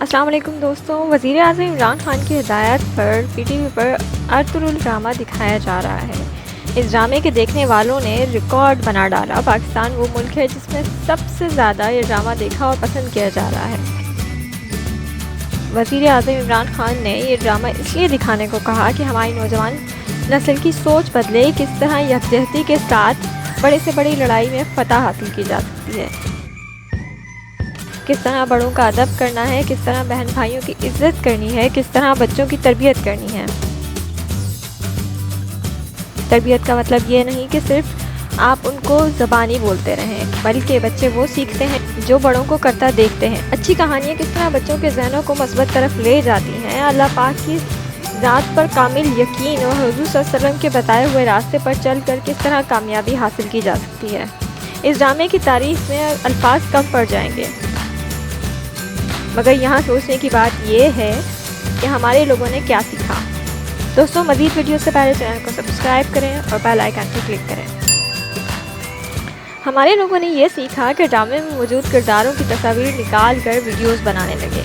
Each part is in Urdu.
السلام علیکم دوستوں، وزیر اعظم عمران خان کی ہدایت پر پی ٹی وی پر ارطغرل ڈرامہ دکھایا جا رہا ہے۔ اس ڈرامے کے دیکھنے والوں نے ریکارڈ بنا ڈالا۔ پاکستان وہ ملک ہے جس میں سب سے زیادہ یہ ڈرامہ دیکھا اور پسند کیا جا رہا ہے۔ وزیر اعظم عمران خان نے یہ ڈرامہ اس لیے دکھانے کو کہا کہ ہماری نوجوان نسل کی سوچ بدلے، کس طرح یکجہتی کے ساتھ بڑے سے بڑی لڑائی میں فتح حاصل کی جا سکتی ہے، کس طرح بڑوں کا ادب کرنا ہے، کس طرح بہن بھائیوں کی عزت کرنی ہے، کس طرح بچوں کی تربیت کرنی ہے۔ تربیت کا مطلب یہ نہیں کہ صرف آپ ان کو زبانی بولتے رہیں، بلکہ بچے وہ سیکھتے ہیں جو بڑوں کو کرتا دیکھتے ہیں۔ اچھی کہانیاں کس طرح بچوں کے ذہنوں کو مثبت طرف لے جاتی ہیں، اللہ پاک کی ذات پر کامل یقین اور حضور صلی اللہ علیہ وسلم کے بتائے ہوئے راستے پر چل کر کس طرح کامیابی حاصل کی جا سکتی ہے۔ اس ڈرامے کی تعریف میں الفاظ کم پڑ جائیں گے، مگر یہاں سوچنے کی بات یہ ہے کہ ہمارے لوگوں نے کیا سیکھا۔ دوستوں، مزید ویڈیو سے پہلے چینل کو سبسکرائب کریں اور بیل آئیکن پر کلک کریں۔ ہمارے لوگوں نے یہ سیکھا کہ ڈرامے میں موجود کرداروں کی تصاویر نکال کر ویڈیوز بنانے لگے،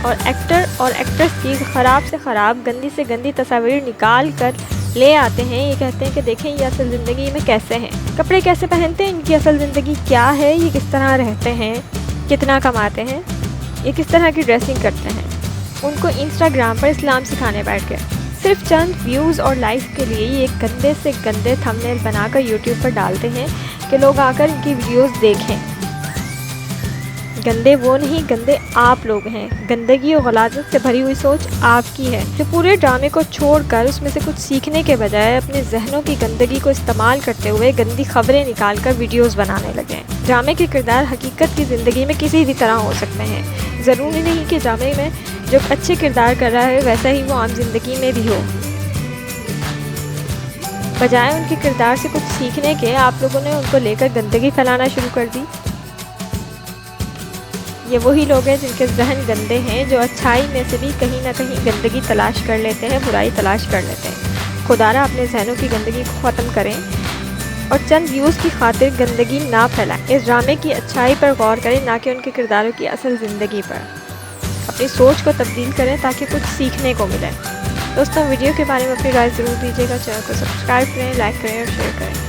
اور ایکٹر اور ایکٹریس کی خراب سے خراب، گندی سے گندی تصاویر نکال کر لے آتے ہیں۔ یہ کہتے ہیں کہ دیکھیں یہ اصل زندگی میں کیسے ہیں، کپڑے کیسے پہنتے ہیں، ان کی اصل زندگی کیا ہے، یہ کس طرح رہتے ہیں، کتنا کماتے ہیں، یہ کس طرح کی ڈریسنگ کرتے ہیں۔ ان کو انسٹاگرام پر اسلام سکھانے بیٹھ گئے۔ صرف چند ویوز اور لائک کے لیے یہ گندے سے گندے تھمبنیل بنا کر یوٹیوب پر ڈالتے ہیں کہ لوگ آ کر ان کی ویڈیوز دیکھیں۔ گندے وہ نہیں، گندے آپ لوگ ہیں۔ گندگی اور غلاظت سے بھری ہوئی سوچ آپ کی ہے، جو پورے ڈرامے کو چھوڑ کر اس میں سے کچھ سیکھنے کے بجائے اپنے ذہنوں کی گندگی کو استعمال کرتے ہوئے گندی خبریں نکال کر ویڈیوز بنانے لگے۔ ڈرامے کے کردار حقیقت کی زندگی میں کسی بھی طرح ہو سکتے ہیں۔ ضروری نہیں کہ ڈرامے میں جو اچھے کردار کر رہا ہے ویسا ہی وہ عام زندگی میں بھی ہو۔ بجائے ان کے کردار سے کچھ سیکھنے کے، آپ لوگوں نے ان کو لے کر گندگی پھیلانا شروع کر دی۔ یہ وہی لوگ ہیں جن کے ذہن گندے ہیں، جو اچھائی میں سے بھی کہیں نہ کہیں گندگی تلاش کر لیتے ہیں، برائی تلاش کر لیتے ہیں۔ خدارا اپنے ذہنوں کی گندگی کو ختم کریں اور چند ویوز کی خاطر گندگی نہ پھیلائیں۔ اس ڈرامے کی اچھائی پر غور کریں، نہ کہ ان کے کرداروں کی اصل زندگی پر۔ اپنی سوچ کو تبدیل کریں تاکہ کچھ سیکھنے کو ملے۔ دوستوں، ویڈیو کے بارے میں اپنی رائے ضرور دیجیے گا۔ چینل کو سبسکرائب کریں، لائک کریں اور شیئر کریں۔